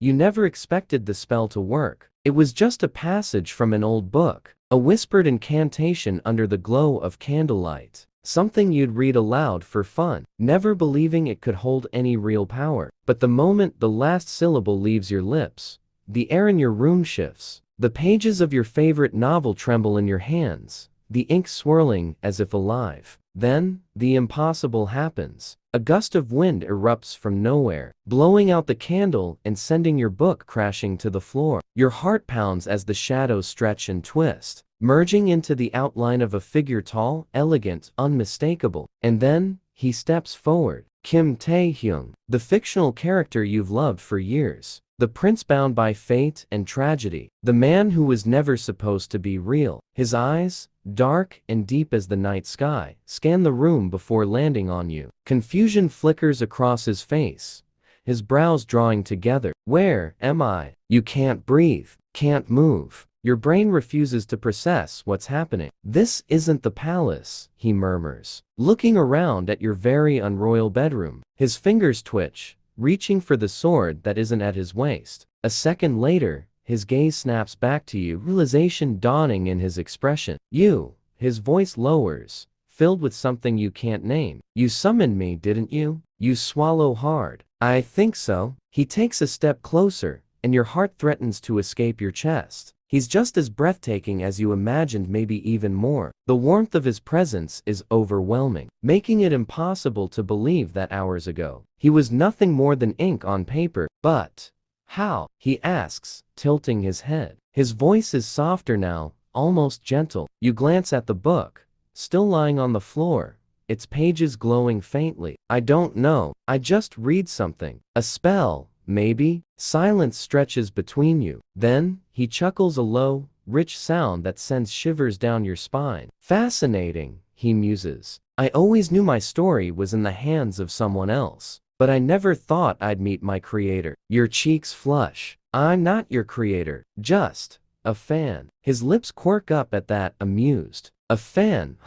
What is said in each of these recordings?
You never expected the spell to work. It was just a passage from an old book, a whispered incantation under the glow of candlelight. Something you'd read aloud for fun, never believing it could hold any real power. But the moment the last syllable leaves your lips, the air in your room shifts. The pages of your favorite novel tremble in your hands, the ink swirling as if alive. Then, the impossible happens. A gust of wind erupts from nowhere, blowing out the candle and sending your book crashing to the floor. Your heart pounds as the shadows stretch and twist, merging into the outline of a figure tall, elegant, unmistakable. And then, he steps forward. Kim Taehyung, the fictional character you've loved for years. The prince bound by fate and tragedy. The man who was never supposed to be real. His eyes, dark and deep as the night sky, scan the room before landing on you. Confusion flickers across his face, his brows drawing together. Where am I? You can't breathe, can't move. Your brain refuses to process what's happening. This isn't the palace, he murmurs, looking around at your very unroyal bedroom. His fingers twitch, reaching for the sword that isn't at his waist. A second later, his gaze snaps back to you, realization dawning in his expression. You, his voice lowers, filled with something you can't name. You summoned me, didn't you? You swallow hard. I think so. He takes a step closer, and your heart threatens to escape your chest. He's just as breathtaking as you imagined, maybe even more. The warmth of his presence is overwhelming, making it impossible to believe that hours ago, he was nothing more than ink on paper. But how? He asks, tilting his head. His voice is softer now, almost gentle. You glance at the book, still lying on the floor, its pages glowing faintly. I don't know. I just read something. A spell, maybe? Silence stretches between you. Then, he chuckles, a low, rich sound that sends shivers down your spine. Fascinating, he muses. I always knew my story was in the hands of someone else, but I never thought I'd meet my creator. Your cheeks flush. I'm not your creator, just a fan. His lips quirk up at that, amused. A fan,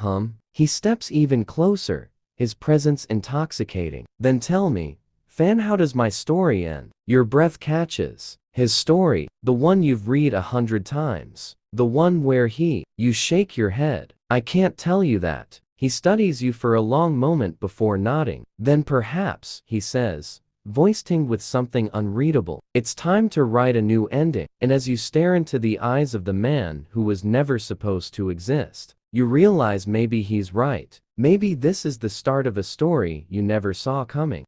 He steps even closer, his presence intoxicating. Then tell me, fan, how does my story end? Your breath catches. His story, the one you've read 100 times. The one where you shake your head. I can't tell you that. He studies you for a long moment before nodding. Then perhaps, he says, voice tinged with something unreadable, it's time to write a new ending. And as you stare into the eyes of the man who was never supposed to exist, you realize maybe he's right. Maybe this is the start of a story you never saw coming.